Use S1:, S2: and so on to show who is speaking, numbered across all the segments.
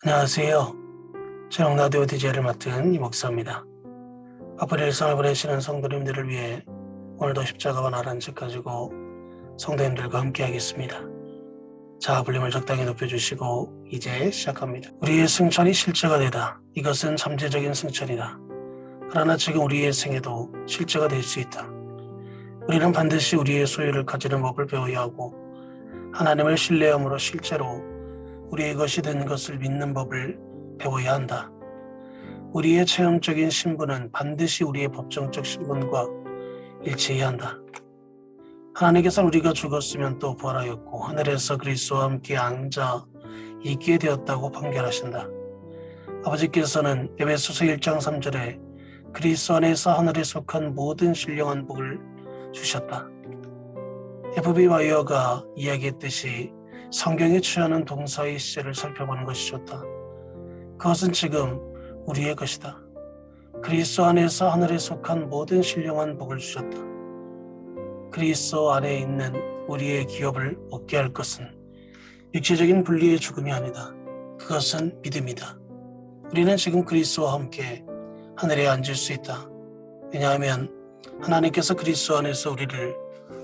S1: 안녕하세요. 저는 라디오 DJ를 맡은 이 목사입니다. 바쁜 일상을 보내시는 성도님들을 위해 오늘도 십자가와 나라는 책 가지고 성도님들과 함께 하겠습니다. 자, 볼륨을 적당히 높여주시고 이제 시작합니다. 우리의 승천이 실제가 되다. 이것은 잠재적인 승천이다. 그러나 지금 우리의 생에도 실제가 될 수 있다. 우리는 반드시 우리의 소유를 가지는 법을 배워야 하고 하나님을 신뢰함으로 실제로 우리의 것이 된 것을 믿는 법을 배워야 한다. 우리의 체험적인 신분은 반드시 우리의 법정적 신분과 일치해야 한다. 하나님께서는 우리가 죽었으면 또 부활하였고 하늘에서 그리스도와 함께 앉아 있게 되었다고 판결하신다. 아버지께서는 에베소서 1장 3절에 그리스도 안에서 하늘에 속한 모든 신령한 복을 주셨다. FB 와이어가 이야기했듯이 성경에 취하는 동사의 시제를 살펴보는 것이 좋다. 그것은 지금 우리의 것이다. 그리스도 안에서 하늘에 속한 모든 신령한 복을 주셨다. 그리스도 안에 있는 우리의 기업을 얻게 할 것은 육체적인 분리의 죽음이 아니다. 그것은 믿음이다. 우리는 지금 그리스도와 함께 하늘에 앉을 수 있다. 왜냐하면 하나님께서 그리스도 안에서 우리를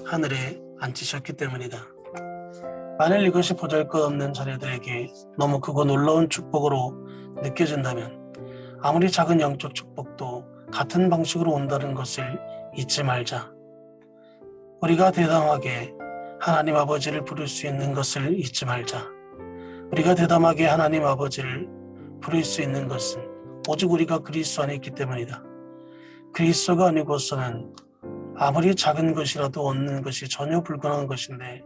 S1: 하늘에 앉히셨기 때문이다. 만일 이것이 보잘것없는 자녀들에게 너무 크고 놀라운 축복으로 느껴진다면 아무리 작은 영적 축복도 같은 방식으로 온다는 것을 잊지 말자. 우리가 대담하게 하나님 아버지를 부를 수 있는 것을 잊지 말자. 우리가 대담하게 하나님 아버지를 부를 수 있는 것은 오직 우리가 그리스도 안에 있기 때문이다. 그리스도가 아니고서는 아무리 작은 것이라도 얻는 것이 전혀 불가능한 것인데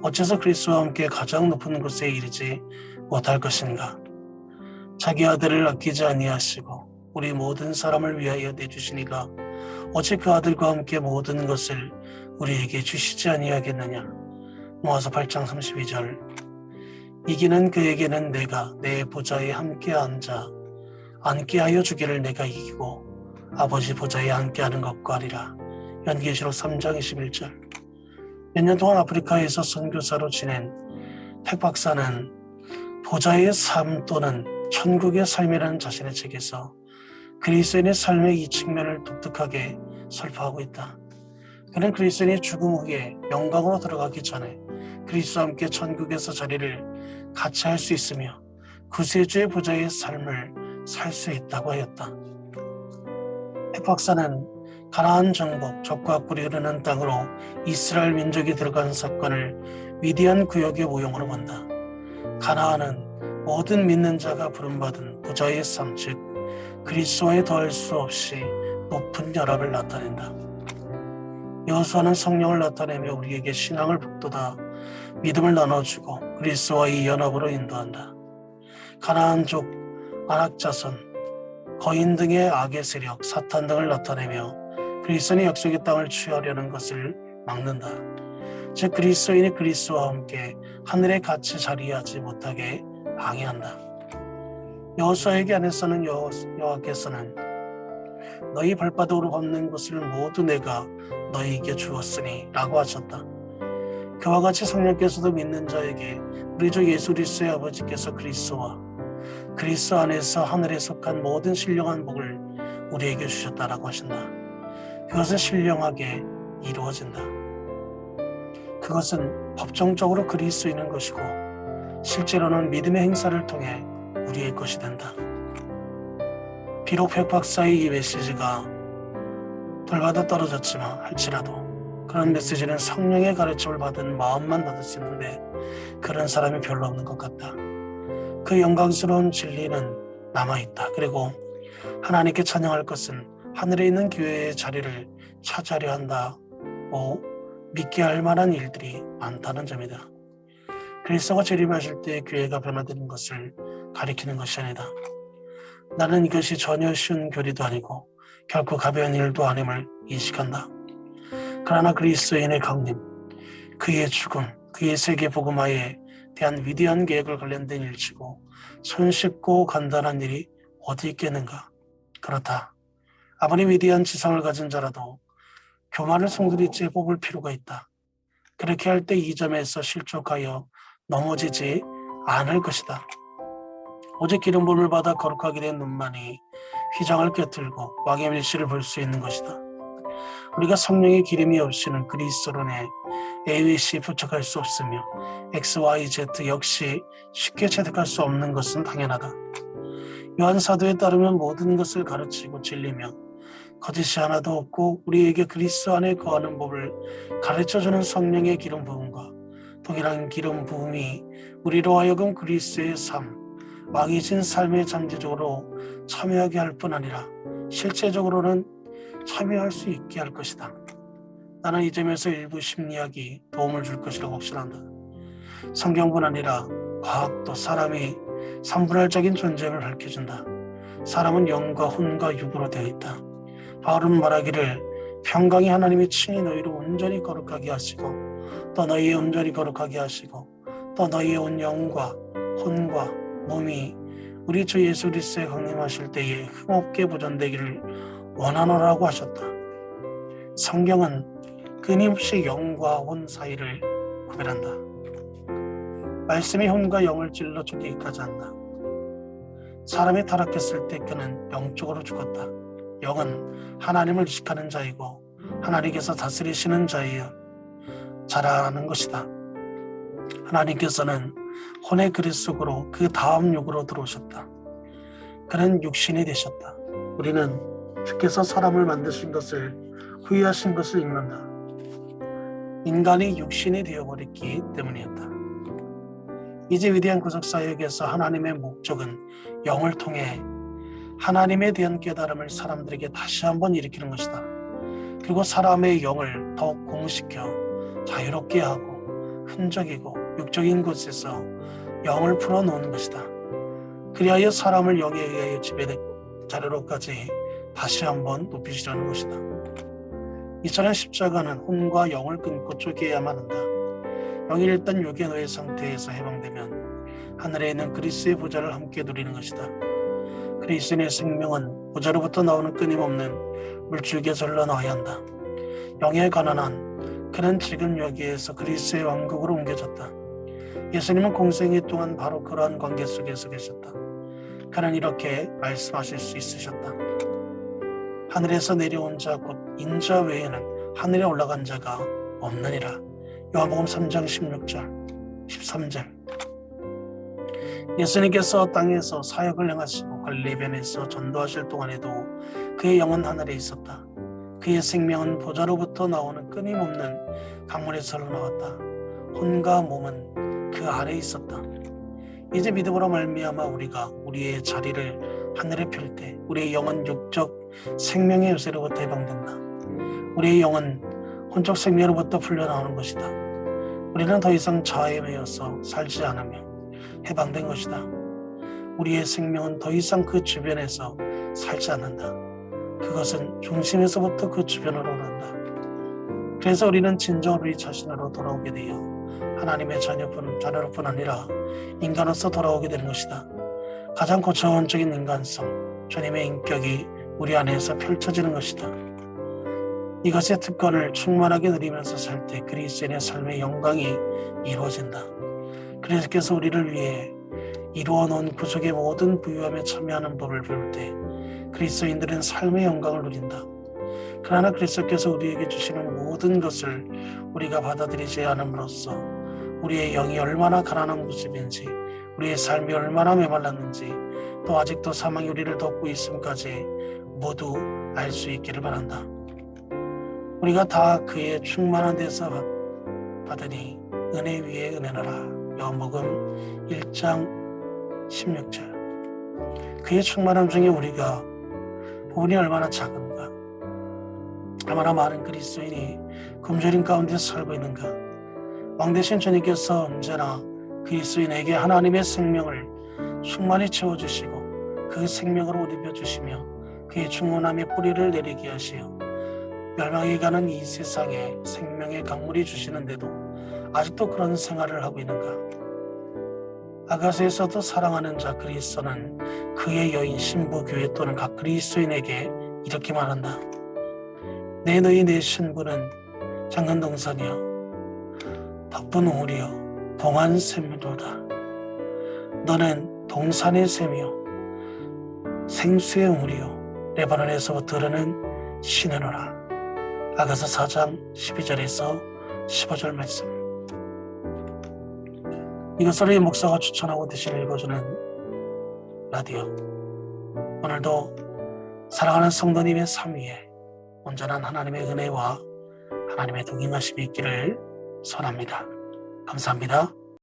S1: 어째서 그리스도와 함께 가장 높은 곳에 이르지 못할 것인가? 자기 아들을 아끼지 아니하시고 우리 모든 사람을 위하여 내주시니가 어찌 그 아들과 함께 모든 것을 우리에게 주시지 아니하겠느냐? 로마서 8장 32절. 이기는 그에게는 내가 내 보좌에 함께 앉게 하여 주기를 내가 이기고 아버지 보좌에 함께하는 것과 하리라. 연계시록 3장 21절. 몇 년 동안 아프리카에서 선교사로 지낸 팩 박사는 보좌의 삶 또는 천국의 삶이라는 자신의 책에서 그리스도인의 삶의 이 측면을 독특하게 설파하고 있다. 그는 그리스도인이 죽음 후에 영광으로 들어가기 전에 그리스도와 함께 천국에서 자리를 같이 할 수 있으며 구세주의 보좌의 삶을 살 수 있다고 하였다. 팩 박사는 가나안 정복, 적과 꿀이 흐르는 땅으로 이스라엘 민족이 들어간 사건을 위대한 구역의 모형으로 본다. 가나안은 모든 믿는 자가 부름받은 보좌의 삶, 즉 그리스도에 더할 수 없이 높은 연합을 나타낸다. 여호수아는 성령을 나타내며 우리에게 신앙을 북돋아 믿음을 나눠주고 그리스도와 이 연합으로 인도한다. 가나안족, 안악자손, 거인 등의 악의 세력, 사탄 등을 나타내며 그리스도인이 약속의 땅을 취하려는 것을 막는다. 즉 그리스도인이 그리스도와 함께 하늘에 같이 자리하지 못하게 방해한다. 여호수아에게 안에서는 여호와께서는 너희 발바닥으로 밟는 것을 모두 내가 너희에게 주었으니 라고 하셨다. 그와 같이 성령께서도 믿는 자에게 우리 주 예수 그리스도의 아버지께서 그리스도와 그리스도 안에서 하늘에 속한 모든 신령한 복을 우리에게 주셨다라고 하신다. 그것은 신령하게 이루어진다. 그것은 법정적으로 그리스도인의 것이고 실제로는 믿음의 행사를 통해 우리의 것이 된다. 비록 팩 박사의 이 메시지가 돌받아 떨어졌지만 할지라도 그런 메시지는 성령의 가르침을 받은 마음만 받을 수 있는데 그런 사람이 별로 없는 것 같다. 그 영광스러운 진리는 남아있다. 그리고 하나님께 찬양할 것은 하늘에 있는 교회의 자리를 차지하려 한다고 믿게 할 만한 일들이 많다는 점이다. 그리스도가 재림하실 때 교회가 변화되는 것을 가리키는 것이 아니다. 나는 이것이 전혀 쉬운 교리도 아니고 결코 가벼운 일도 아님을 인식한다. 그러나 그리스도인의 강림, 그의 죽음, 그의 세계 복음화에 대한 위대한 계획을 관련된 일치고 손쉽고 간단한 일이 어디 있겠는가? 그렇다. 아무리 위대한 지성을 가진 자라도 교만을 송두리째 뽑을 필요가 있다. 그렇게 할 때 이 점에서 실족하여 넘어지지 않을 것이다. 오직 기름 부음을 받아 거룩하게 된 눈만이 휘장을 꿰뚫고 왕의 밀실을 볼 수 있는 것이다. 우리가 성령의 기름이 없이는 그리스도론에 AOC 부착할 수 없으며 XYZ 역시 쉽게 체득할 수 없는 것은 당연하다. 요한 사도에 따르면 모든 것을 가르치고 진리며 거짓이 하나도 없고 우리에게 그리스도 안에 거하는 법을 가르쳐주는 성령의 기름 부음과 동일한 기름 부음이 우리로 하여금 그리스도의 삶, 왕이신 삶에 잠재적으로 참여하게 할 뿐 아니라 실제적으로는 참여할 수 있게 할 것이다. 나는 이 점에서 일부 심리학이 도움을 줄 것이라고 확신한다. 성경뿐 아니라 과학도 사람이 삼분할적인 존재를 밝혀준다. 사람은 영과 혼과 육으로 되어 있다. 바울은 말하기를 평강이 하나님이 친히 너희를 온전히 거룩하게 하시고 또 너희의 온전히 거룩하게 하시고 또 너희의 온 영과 혼과 몸이 우리 주 예수 그리스도의 강림하실 때에 흠없게 보존되기를 원하노라고 하셨다. 성경은 끊임없이 영과 혼 사이를 구별한다. 말씀이 혼과 영을 찔러 죽이기까지 한다. 사람이 타락했을 때 그는 영적으로 죽었다. 영은 하나님을 의식하는 자이고 하나님께서 다스리시는 자라는 것이다. 하나님께서는 혼의 그릇 속으로 그 다음 육으로 들어오셨다. 그는 육신이 되셨다. 우리는 주께서 사람을 만드신 것을 후회하신 것을 읽는다. 인간이 육신이 되어버렸기 때문이었다. 이제 위대한 구속사역에서 하나님의 목적은 영을 통해 하나님에 대한 깨달음을 사람들에게 다시 한번 일으키는 것이다. 그리고 사람의 영을 더욱 고무시켜 자유롭게 하고 흔적이고 육적인 곳에서 영을 풀어놓는 것이다. 그리하여 사람을 영에 의하여 지배되고 자료로까지 다시 한번 높이시려는 것이다. 이처럼 십자가는 혼과 영을 끊고 쪼개야만 한다. 영이 일단 육의 노예 상태에서 해방되면 하늘에 있는 그리스도의 보좌를 함께 누리는 것이다. 그리스도의 생명은 보좌로부터 나오는 끊임없는 물줄기에서 흘러나와야 한다. 영에 가난한 그는 지금 여기에서 그리스도의 왕국으로 옮겨졌다. 예수님은 공생애 동안 바로 그러한 관계 속에서 계셨다. 그는 이렇게 말씀하실 수 있으셨다. 하늘에서 내려온 자 곧 인자 외에는 하늘에 올라간 자가 없느니라. 요한복음 3장 16절 13절. 예수님께서 땅에서 사역을 행하시고 갈릴리변에서 전도하실 동안에도 그의 영은 하늘에 있었다. 그의 생명은 보좌로부터 나오는 끊임없는 강물에서 흘러나왔다. 혼과 몸은 그 아래에 있었다. 이제 믿음으로 말미암아 우리가 우리의 자리를 하늘에 펼 때 우리의 영은 육적 생명의 요새로부터 해방된다. 우리의 영은 혼적 생명으로부터 풀려나오는 것이다. 우리는 더 이상 자아에 매여서 살지 않으며 해방된 것이다. 우리의 생명은 더 이상 그 주변에서 살지 않는다. 그것은 중심에서부터 그 주변으로 오른다. 그래서 우리는 진정으로 우리 자신으로 돌아오게 되어 하나님의 자녀로뿐 아니라 인간으로서 돌아오게 되는 것이다. 가장 고차원적인 인간성, 주님의 인격이 우리 안에서 펼쳐지는 것이다. 이것의 특권을 충만하게 누리면서 살 때 그리스도인의 삶의 영광이 이루어진다. 그리스도께서 우리를 위해 이루어 놓은 구속의 모든 부유함에 참여하는 법을 배울 때 그리스도인들은 삶의 영광을 누린다. 그러나 그리스도께서 우리에게 주시는 모든 것을 우리가 받아들이지 않음으로써 우리의 영이 얼마나 가난한 모습인지, 우리의 삶이 얼마나 메말랐는지, 또 아직도 사망이 우리를 덮고 있음까지 모두 알 수 있기를 바란다. 우리가 다 그의 충만한 데서 받으니 은혜 위에 은혜나라. 요한복음 1장 16절. 그의 충만함 중에 우리가 부분이 얼마나 작은가, 얼마나 많은 그리스도인이 굶주림 가운데 살고 있는가. 왕되신 주님께서 언제나 그리스도인에게 하나님의 생명을 충만히 채워주시고 그 생명으로 옷 입혀주시며 그의 충만함의 뿌리를 내리게 하시어 멸망에 가는 이 세상에 생명의 강물이 주시는데도 아직도 그런 생활을 하고 있는가. 아가서에서도 사랑하는 자 그리스도는 그의 여인 신부 교회 또는 각 그리스도인에게 이렇게 말한다. 내 너희 내 신부는 작은 동산이여 덕분 우리여 봉한 샘이로다. 너는 동산의 샘이요 생수의 우물이요 레바논에서부터 흐르는 시내노라. 아가서 4장 12절에서 15절 말씀. 이것을 이 목사가 추천하고 대신 읽어주는 라디오. 오늘도 사랑하는 성도님의 삶 위에 온전한 하나님의 은혜와 하나님의 동행하심이 있기를 소원합니다. 감사합니다.